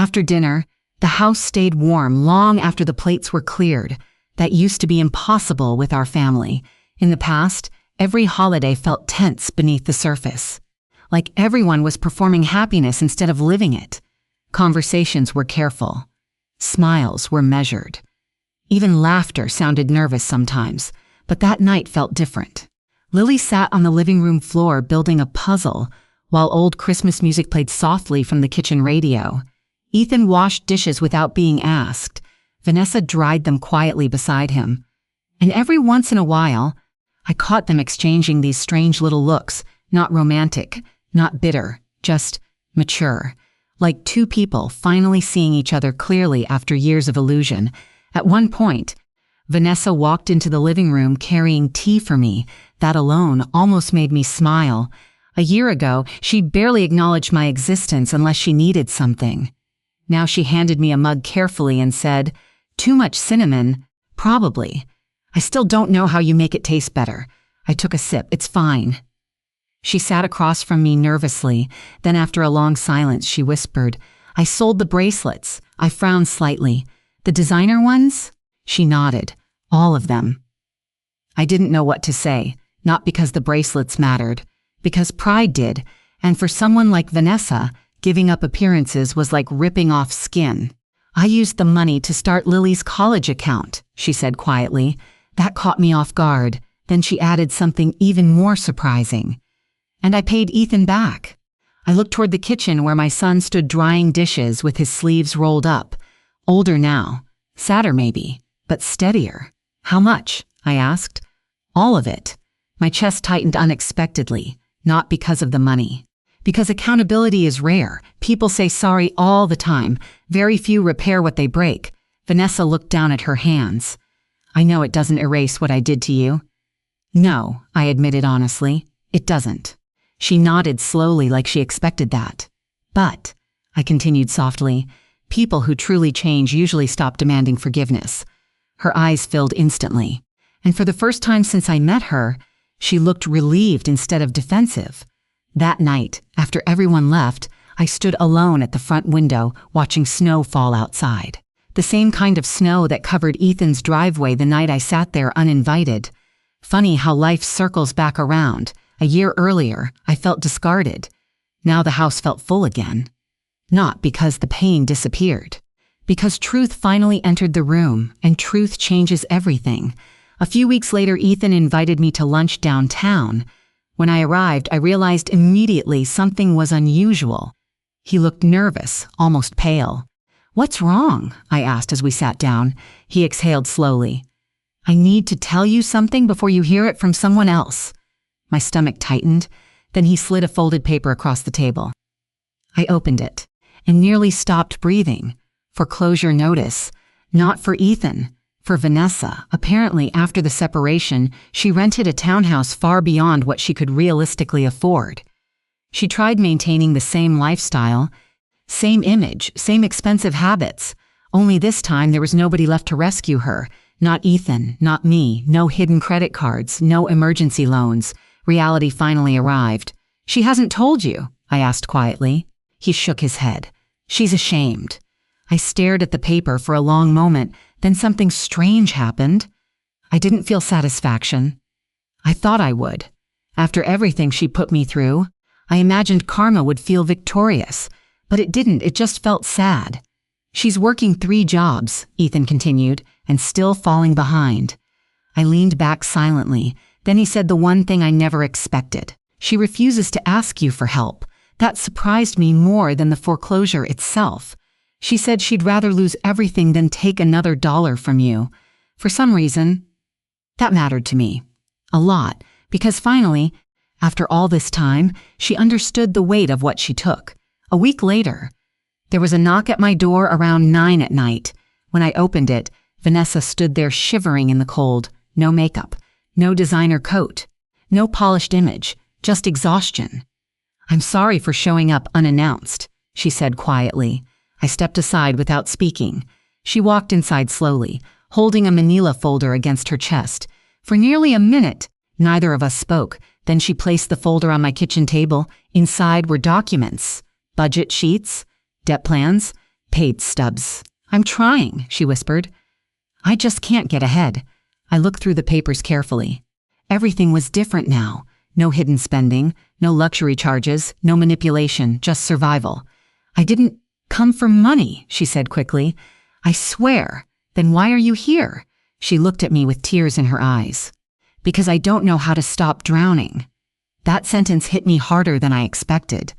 After dinner, the house stayed warm long after the plates were cleared. That used to be impossible with our family. In the past, every holiday felt tense beneath the surface. Like everyone was performing happiness instead of living it. Conversations were careful. Smiles were measured. Even laughter sounded nervous sometimes, but that night felt different. Lily sat on the living room floor building a puzzle, while old Christmas music played softly from the kitchen radio. Ethan washed dishes without being asked. Vanessa dried them quietly beside him. And every once in a while, I caught them exchanging these strange little looks, not romantic, not bitter, just mature. Like two people finally seeing each other clearly after years of illusion. At one point, Vanessa walked into the living room carrying tea for me. That alone almost made me smile. A year ago, she'd barely acknowledged my existence unless she needed something. Now she handed me a mug carefully and said, "Too much cinnamon? Probably. I still don't know how you make it taste better." I took a sip. "It's fine." She sat across from me nervously. Then after a long silence, she whispered, "I sold the bracelets." I frowned slightly. "The designer ones?" She nodded. "All of them." I didn't know what to say, not because the bracelets mattered, because pride did, and for someone like Vanessa, giving up appearances was like ripping off skin. "I used the money to start Lily's college account," she said quietly. That caught me off guard. Then she added something even more surprising. "And I paid Ethan back." I looked toward the kitchen where my son stood drying dishes with his sleeves rolled up. Older now, sadder maybe, but steadier. "How much?" I asked. "All of it." My chest tightened unexpectedly, not because of the money. Because accountability is rare. People say sorry all the time. Very few repair what they break. Vanessa looked down at her hands. "I know it doesn't erase what I did to you." "No," I admitted honestly, "it doesn't." She nodded slowly like she expected that. "But," I continued softly, "people who truly change usually stop demanding forgiveness." Her eyes filled instantly. And for the first time since I met her, she looked relieved instead of defensive. That night, after everyone left, I stood alone at the front window watching snow fall outside. The same kind of snow that covered Ethan's driveway the night I sat there uninvited. Funny how life circles back around. A year earlier, I felt discarded. Now the house felt full again. Not because the pain disappeared. Because truth finally entered the room, and truth changes everything. A few weeks later, Ethan invited me to lunch downtown. When I arrived, I realized immediately something was unusual. He looked nervous, almost pale. "What's wrong?" I asked as we sat down. He exhaled slowly. "I need to tell you something before you hear it from someone else." My stomach tightened. Then he slid a folded paper across the table. I opened it and nearly stopped breathing. Foreclosure notice. Not for Ethan. For Vanessa. Apparently, after the separation, she rented a townhouse far beyond what she could realistically afford. She tried maintaining the same lifestyle, same image, same expensive habits. Only this time there was nobody left to rescue her. Not Ethan, not me, no hidden credit cards, no emergency loans. Reality finally arrived. "She hasn't told you?" I asked quietly. He shook his head. "She's ashamed." I stared at the paper for a long moment, then something strange happened. I didn't feel satisfaction. I thought I would. After everything she put me through, I imagined karma would feel victorious, but it didn't. It just felt sad. "She's working 3 jobs," Ethan continued, "and still falling behind." I leaned back silently. Then he said the one thing I never expected. "She refuses to ask you for help." That surprised me more than the foreclosure itself. She said she'd rather lose everything than take another dollar from you. For some reason, that mattered to me. A lot, because finally, after all this time, she understood the weight of what she took. A week later, there was a knock at my door around 9 at night. When I opened it, Vanessa stood there shivering in the cold. No makeup, no designer coat, no polished image, just exhaustion. "I'm sorry for showing up unannounced," she said quietly. I stepped aside without speaking. She walked inside slowly, holding a manila folder against her chest. For nearly a minute, neither of us spoke. Then she placed the folder on my kitchen table. Inside were documents, budget sheets, debt plans, Paid stubs. I'm trying, she whispered. I just can't get ahead. I looked through the papers carefully. Everything was different now. No hidden spending, no luxury charges, no manipulation, just survival. I didn't come for money, she said quickly. I swear. Then why are you here? She looked at me with tears in her eyes. Because I don't know how to stop drowning. That sentence hit me harder than I expected.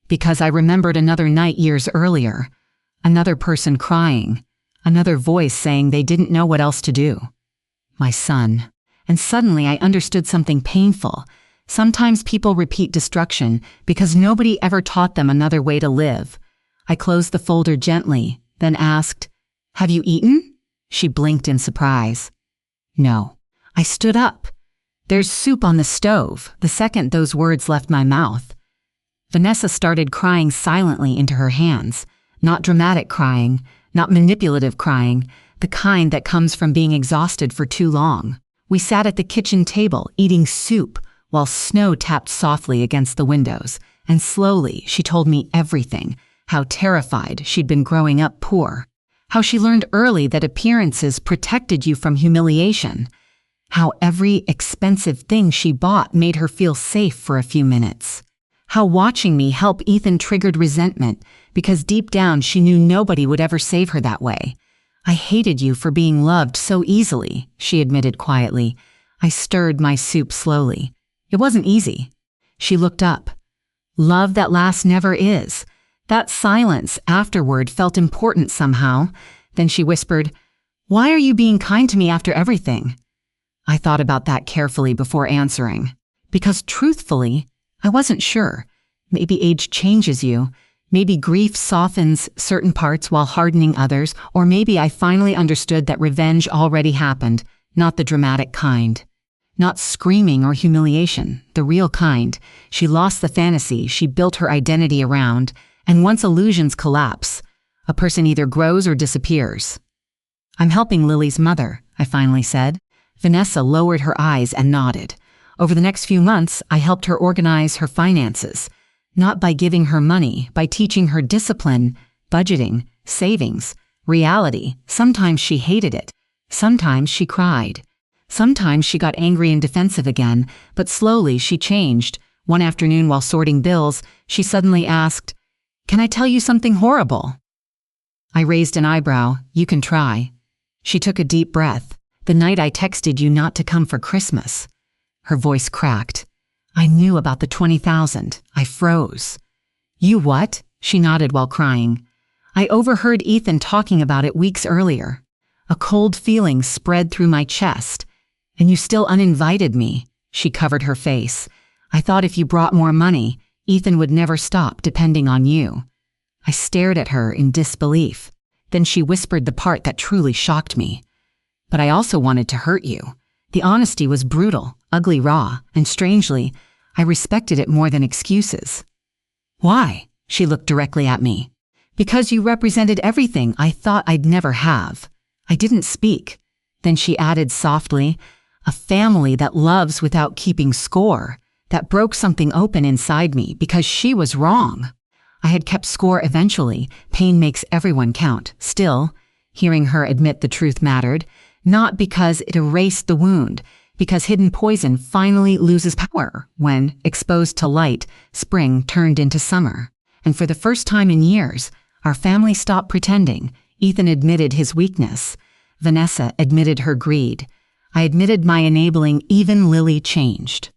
Because I remembered another night years earlier. Another person crying. Another voice saying they didn't know what else to do. My son. And suddenly I understood something painful. Sometimes people repeat destruction because nobody ever taught them another way to live. I closed the folder gently, then asked, "Have you eaten?" She blinked in surprise. No. I stood up. There's soup on the stove, the second those words left my mouth. Vanessa started crying silently into her hands. Not dramatic crying, not manipulative crying, the kind that comes from being exhausted for too long. We sat at the kitchen table, eating soup, while snow tapped softly against the windows, and slowly she told me everything, how terrified she'd been growing up poor, how she learned early that appearances protected you from humiliation, how every expensive thing she bought made her feel safe for a few minutes, how watching me help Ethan triggered resentment because deep down she knew nobody would ever save her that way. I hated you for being loved so easily, she admitted quietly. I stirred my soup slowly. It wasn't easy. She looked up. Love that lasts never is. That silence afterward felt important somehow. Then she whispered, "Why are you being kind to me after everything?" I thought about that carefully before answering. Because truthfully, I wasn't sure. Maybe age changes you. Maybe grief softens certain parts while hardening others, or maybe I finally understood that revenge already happened, not the dramatic kind. Not screaming or humiliation, the real kind. She lost the fantasy she built her identity around, and once illusions collapse, a person either grows or disappears. I'm helping Lily's mother, I finally said. Vanessa lowered her eyes and nodded. Over the next few months, I helped her organize her finances. Not by giving her money, by teaching her discipline, budgeting, savings, reality. Sometimes she hated it. Sometimes she cried. Sometimes she got angry and defensive again, but slowly she changed. One afternoon while sorting bills, she suddenly asked, "Can I tell you something horrible?" I raised an eyebrow. "You can try." She took a deep breath. "The night I texted you not to come for Christmas." Her voice cracked. I knew about the 20,000. I froze. "You what?" She nodded while crying. "I overheard Ethan talking about it weeks earlier. A cold feeling spread through my chest. And you still uninvited me." She covered her face. "I thought if you brought more money, Ethan would never stop depending on you." I stared at her in disbelief. Then she whispered the part that truly shocked me. "But I also wanted to hurt you." The honesty was brutal, ugly raw, and strangely, I respected it more than excuses. "Why?" She looked directly at me. "Because you represented everything I thought I'd never have." I didn't speak. Then she added softly, "A family that loves without keeping score." That broke something open inside me because she was wrong. I had kept score eventually. Pain makes everyone count. Still, hearing her admit the truth mattered. Not because it erased the wound, because hidden poison finally loses power when, exposed to light, spring turned into summer. And for the first time in years, our family stopped pretending. Ethan admitted his weakness. Vanessa admitted her greed. I admitted my enabling. Even Lily changed.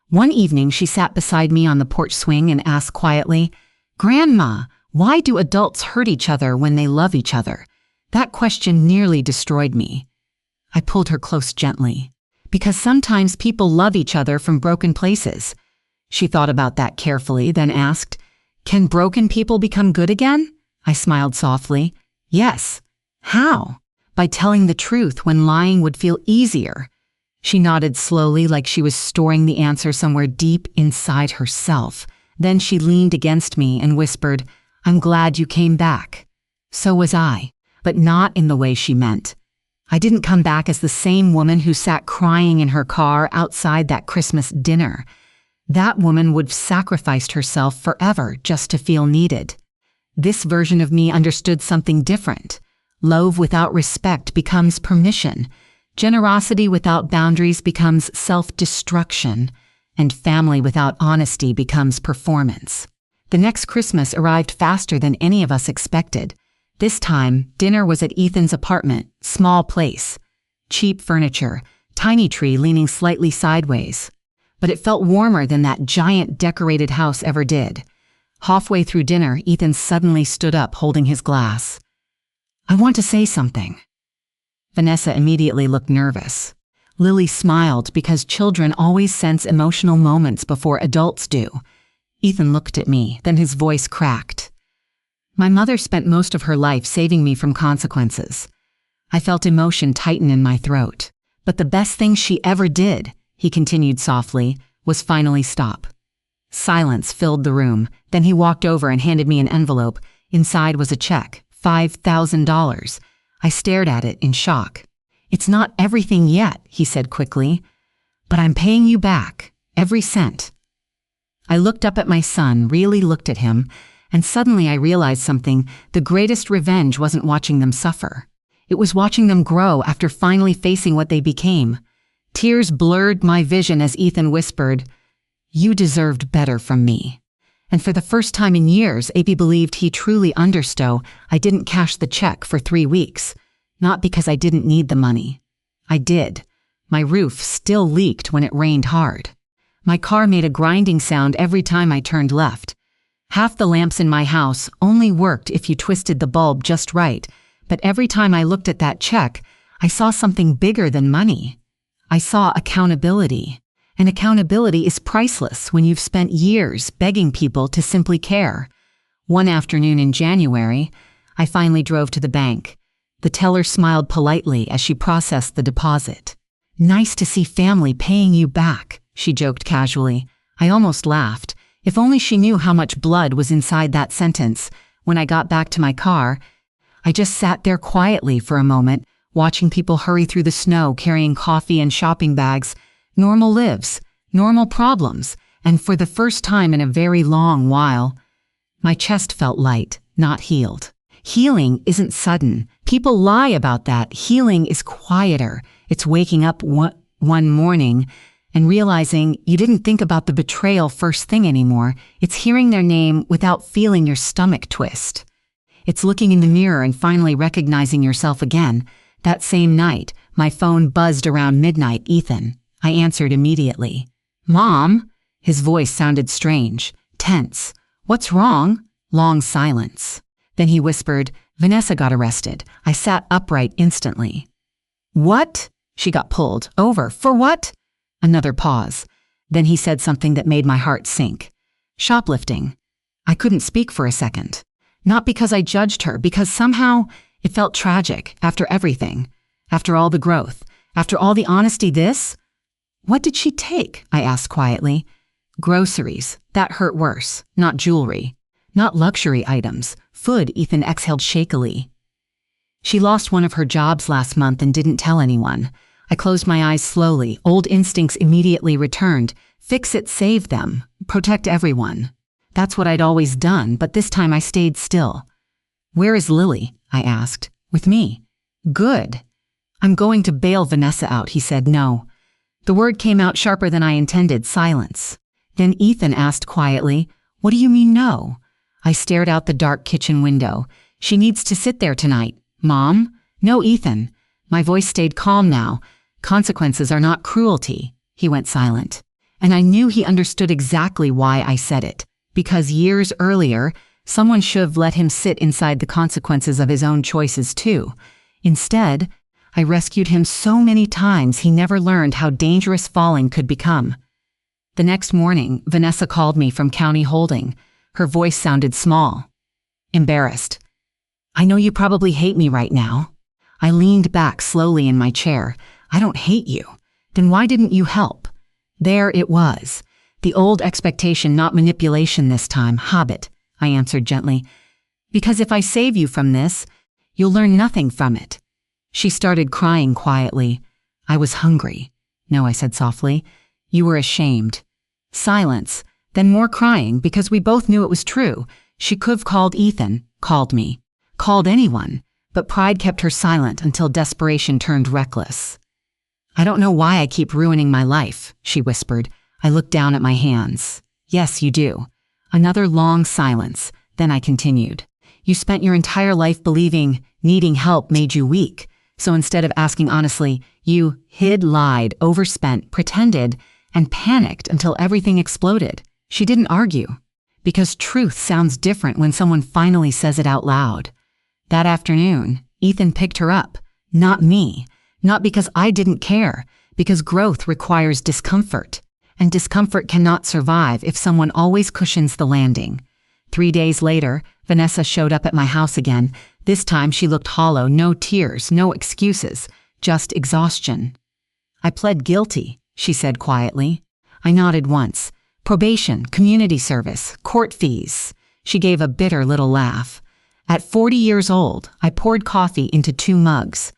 One evening, she sat beside me on the porch swing and asked quietly, "Grandma, why do adults hurt each other when they love each other?" That question nearly destroyed me. I pulled her close gently. "Because sometimes people love each other from broken places." She thought about that carefully, then asked, "Can broken people become good again?" I smiled softly. "Yes." "How?" "By telling the truth when lying would feel easier." She nodded slowly like she was storing the answer somewhere deep inside herself. Then she leaned against me and whispered, "I'm glad you came back." So was I, but not in the way she meant. I didn't come back as the same woman who sat crying in her car outside that Christmas dinner. That woman would have sacrificed herself forever just to feel needed. This version of me understood something different. Love without respect becomes permission. Generosity without boundaries becomes self-destruction. And family without honesty becomes performance. The next Christmas arrived faster than any of us expected. This time, dinner was at Ethan's apartment, small place. Cheap furniture, tiny tree leaning slightly sideways. But it felt warmer than that giant decorated house ever did. Halfway through dinner, Ethan suddenly stood up holding his glass. "I want to say something." Vanessa immediately looked nervous. Lily smiled because children always sense emotional moments before adults do. Ethan looked at me, then his voice cracked. "My mother spent most of her life saving me from consequences." I felt emotion tighten in my throat. "But the best thing she ever did," he continued softly, "was finally stop." Silence filled the room. Then he walked over and handed me an envelope. Inside was a check, $5,000. I stared at it in shock. "It's not everything yet," he said quickly, "but I'm paying you back, every cent." I looked up at my son, really looked at him, and suddenly I realized something. The greatest revenge wasn't watching them suffer. It was watching them grow after finally facing what they became. Tears blurred my vision as Ethan whispered, "You deserved better from me." And for the first time in years, AP believed he truly understood. I didn't cash the check for 3 weeks. Not because I didn't need the money. I did. My roof still leaked when it rained hard. My car made a grinding sound every time I turned left. Half the lamps in my house only worked if you twisted the bulb just right, but every time I looked at that check, I saw something bigger than money. I saw accountability. And accountability is priceless when you've spent years begging people to simply care. One afternoon in January, I finally drove to the bank. The teller smiled politely as she processed the deposit. "Nice to see family paying you back," she joked casually. I almost laughed. If only she knew how much blood was inside that sentence. When I got back to my car, I just sat there quietly for a moment, watching people hurry through the snow carrying coffee and shopping bags. Normal lives, normal problems, and for the first time in a very long while, my chest felt light, not healed. Healing isn't sudden. People lie about that. Healing is quieter. It's waking up one morning and realizing you didn't think about the betrayal first thing anymore. It's hearing their name without feeling your stomach twist. It's looking in the mirror and finally recognizing yourself again. That same night, my phone buzzed around midnight. "Ethan." I answered immediately. "Mom?" His voice sounded strange, tense. "What's wrong?" Long silence. Then he whispered, "Vanessa got arrested." I sat upright instantly. "What?" She got pulled over. "For what?" Another pause. Then he said something that made my heart sink. "Shoplifting." I couldn't speak for a second. Not because I judged her, because somehow it felt tragic after everything. After all the growth. After all the honesty. "What did she take?" I asked quietly. "Groceries. That hurt worse. Not jewelry. Not luxury items. Food." Ethan exhaled shakily. "She lost one of her jobs last month and didn't tell anyone." I closed my eyes slowly. Old instincts immediately returned. Fix it, save them. Protect everyone. That's what I'd always done, but this time I stayed still. "Where is Lily?" I asked. "With me." "Good." "I'm going to bail Vanessa out," he said. "No." The word came out sharper than I intended. Silence. Then Ethan asked quietly, "What do you mean no?" I stared out the dark kitchen window. "She needs to sit there tonight." "Mom?" "No, Ethan." My voice stayed calm now. "Consequences are not cruelty." He went silent. And I knew he understood exactly why I said it. Because years earlier, someone should have let him sit inside the consequences of his own choices too. Instead, I rescued him so many times he never learned how dangerous falling could become. The next morning, Vanessa called me from County Holding. Her voice sounded small. Embarrassed. "I know you probably hate me right now." I leaned back slowly in my chair. "I don't hate you. Then why didn't you help?" There it was. The old expectation, not manipulation this time. "Habit," I answered gently. "Because if I save you from this, you'll learn nothing from it." She started crying quietly. "I was hungry." "No," I said softly. "You were ashamed." Silence, then more crying because we both knew it was true. She could have called Ethan, called me, called anyone, but pride kept her silent until desperation turned reckless. I don't know why I keep ruining my life, she whispered. I looked down at my hands. Yes, you do. Another long silence. Then I continued. You spent your entire life believing needing help made you weak. So instead of asking honestly, you hid, lied, overspent, pretended, and panicked until everything exploded. She didn't argue. Because truth sounds different when someone finally says it out loud. That afternoon, Ethan picked her up. Not me. Not because I didn't care. Because growth requires discomfort. And discomfort cannot survive if someone always cushions the landing. 3 days later, Vanessa showed up at my house again. This time she looked hollow, no tears, no excuses, just exhaustion. I pled guilty, she said quietly. I nodded once. Probation, community service, court fees. She gave a bitter little laugh. At 40 years old, I poured coffee into 2 mugs.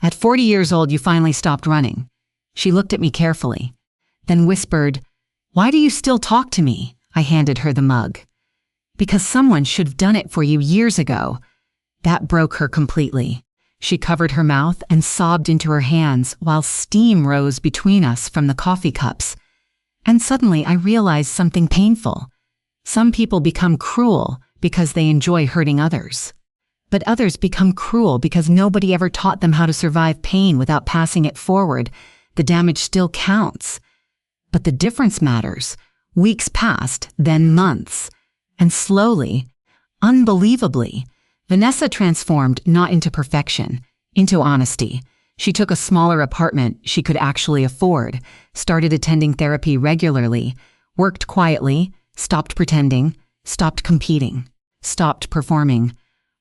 At 40 years old, you finally stopped running. She looked at me carefully, then whispered, Why do you still talk to me? I handed her the mug. Because someone should have done it for you years ago. That broke her completely. She covered her mouth and sobbed into her hands while steam rose between us from the coffee cups. And suddenly I realized something painful. Some people become cruel because they enjoy hurting others. But others become cruel because nobody ever taught them how to survive pain without passing it forward. The damage still counts. But the difference matters. Weeks passed, then months. And slowly, unbelievably, Vanessa transformed not into perfection, into honesty. She took a smaller apartment she could actually afford, started attending therapy regularly, worked quietly, stopped pretending, stopped competing, stopped performing.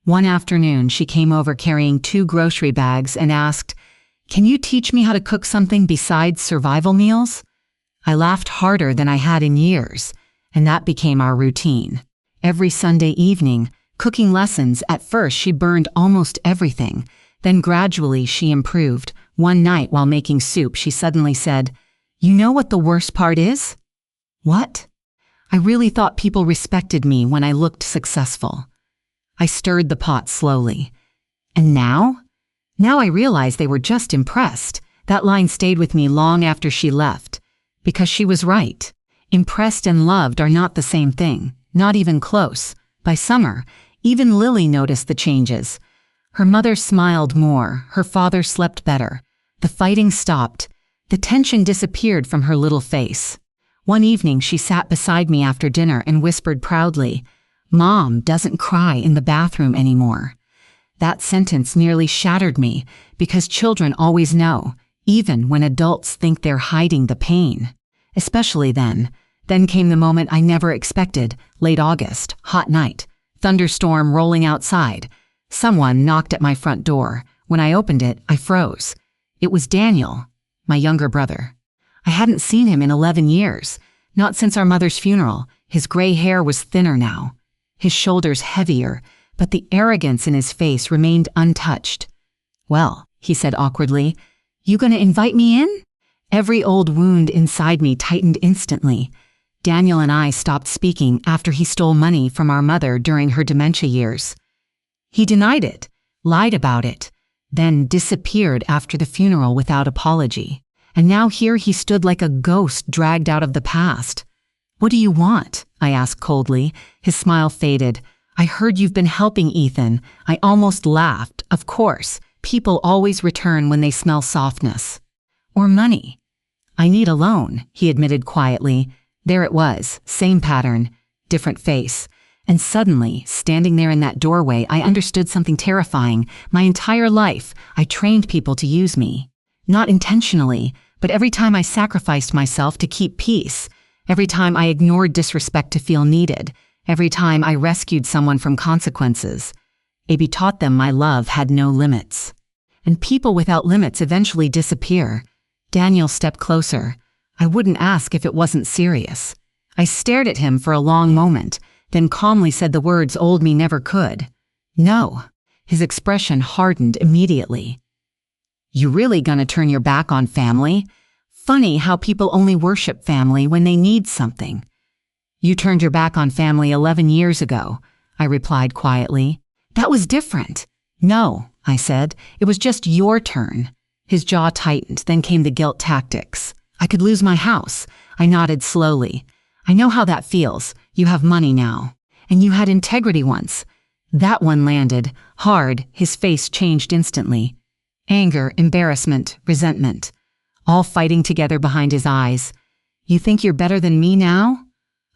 One afternoon, she came over carrying 2 grocery bags and asked, Can you teach me how to cook something besides survival meals? I laughed harder than I had in years, and that became our routine. Every Sunday evening, cooking lessons. At first she burned almost everything. Then gradually she improved. One night while making soup, she suddenly said, You know what the worst part is? What? I really thought people respected me when I looked successful. I stirred the pot slowly. And now? Now I realize they were just impressed. That line stayed with me long after she left. Because she was right. Impressed and loved are not the same thing. Not even close. By summer, even Lily noticed the changes. Her mother smiled more. Her father slept better. The fighting stopped. The tension disappeared from her little face. One evening, she sat beside me after dinner and whispered proudly, Mom doesn't cry in the bathroom anymore. That sentence nearly shattered me because children always know, even when adults think they're hiding the pain. Especially then. Then came the moment I never expected, late August, hot night, thunderstorm rolling outside. Someone knocked at my front door. When I opened it, I froze. It was Daniel, my younger brother. I hadn't seen him in 11 years, not since our mother's funeral. His gray hair was thinner now, his shoulders heavier, but the arrogance in his face remained untouched. Well, he said awkwardly, You gonna invite me in? Every old wound inside me tightened instantly. Daniel and I stopped speaking after he stole money from our mother during her dementia years. He denied it, lied about it, then disappeared after the funeral without apology. And now here he stood like a ghost dragged out of the past. What do you want? I asked coldly. His smile faded. I heard you've been helping Ethan. I almost laughed. Of course, people always return when they smell softness. Or money. I need a loan, he admitted quietly. There it was, same pattern, different face. And suddenly, standing there in that doorway, I understood something terrifying. My entire life, I trained people to use me. Not intentionally, but every time I sacrificed myself to keep peace, every time I ignored disrespect to feel needed, every time I rescued someone from consequences, AB taught them my love had no limits. And people without limits eventually disappear. Daniel stepped closer. I wouldn't ask if it wasn't serious. I stared at him for a long moment, then calmly said the words old me never could. No. His expression hardened immediately. You really gonna turn your back on family? Funny how people only worship family when they need something. You turned your back on family 11 years ago. I replied quietly. That was different. No, I said. It was just your turn. His jaw tightened, then came the guilt tactics. I could lose my house. I nodded slowly. I know how that feels. You have money now. And you had integrity once. That one landed. Hard, his face changed instantly. Anger, embarrassment, resentment. All fighting together behind his eyes. You think you're better than me now?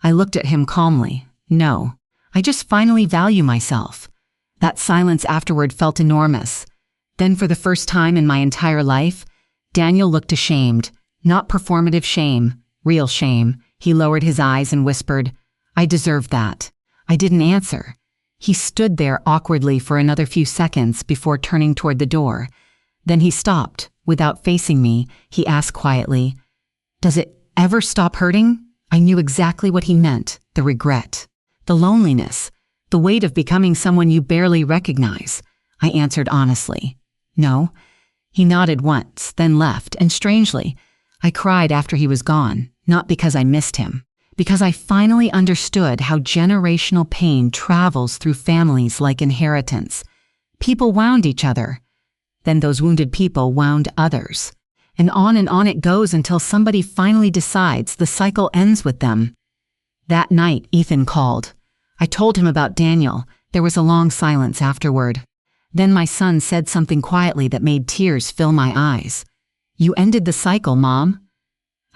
I looked at him calmly. No. I just finally value myself. That silence afterward felt enormous. Then for the first time in my entire life, Daniel looked ashamed. Not performative shame, real shame. He lowered his eyes and whispered, I deserve that. I didn't answer. He stood there awkwardly for another few seconds before turning toward the door. Then he stopped. Without facing me, he asked quietly, Does it ever stop hurting? I knew exactly what he meant, the regret, the loneliness, the weight of becoming someone you barely recognize. I answered honestly, No. He nodded once, then left, and strangely, I cried after he was gone, not because I missed him, because I finally understood how generational pain travels through families like inheritance. People wound each other. Then those wounded people wound others. And on it goes until somebody finally decides the cycle ends with them. That night, Ethan called. I told him about Daniel. There was a long silence afterward. Then my son said something quietly that made tears fill my eyes. You ended the cycle, Mom.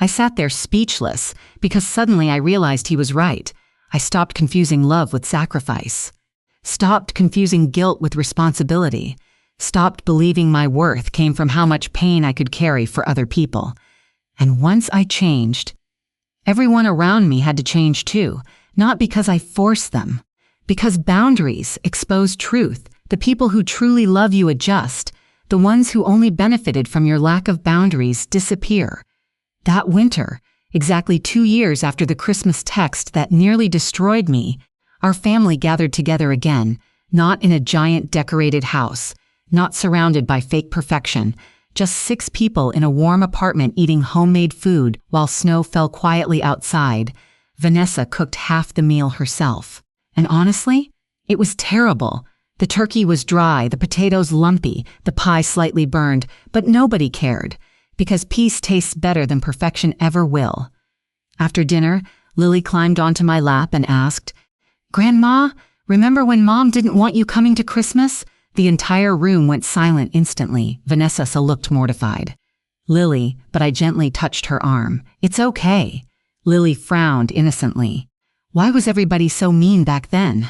I sat there speechless because suddenly I realized he was right. I stopped confusing love with sacrifice. Stopped confusing guilt with responsibility. Stopped believing my worth came from how much pain I could carry for other people. And once I changed, everyone around me had to change too, not because I forced them, because boundaries expose truth. The people who truly love you adjust. The ones who only benefited from your lack of boundaries disappear. That winter, exactly 2 years after the Christmas text that nearly destroyed me, our family gathered together again, not in a giant decorated house, not surrounded by fake perfection, just 6 people in a warm apartment eating homemade food while snow fell quietly outside. Vanessa cooked half the meal herself. And honestly, it was terrible. The turkey was dry, the potatoes lumpy, the pie slightly burned, but nobody cared, because peace tastes better than perfection ever will. After dinner, Lily climbed onto my lap and asked, Grandma, remember when Mom didn't want you coming to Christmas? The entire room went silent instantly. Vanessa looked mortified. Lily, but I gently touched her arm. It's okay. Lily frowned innocently. Why was everybody so mean back then?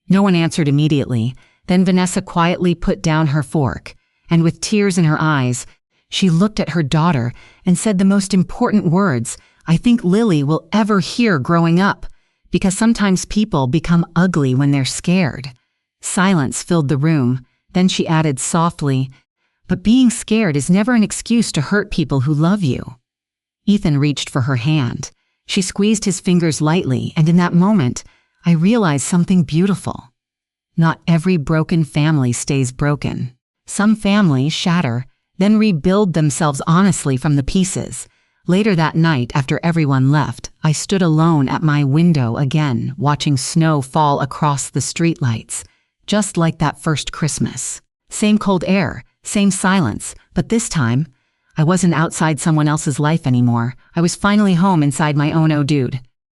No one answered immediately. Then Vanessa quietly put down her fork, and with tears in her eyes, she looked at her daughter and said the most important words I think Lily will ever hear growing up, because sometimes people become ugly when they're scared. Silence filled the room. Then she added softly, But being scared is never an excuse to hurt people who love you. Ethan reached for her hand. She squeezed his fingers lightly, and in that moment, I realized something beautiful. Not every broken family stays broken. Some families shatter, then rebuild themselves honestly from the pieces. Later that night, after everyone left, I stood alone at my window again, watching snow fall across the streetlights, just like that first Christmas. Same cold air, same silence, but this time, I wasn't outside someone else's life anymore. I was finally home inside my own. Oh, dude.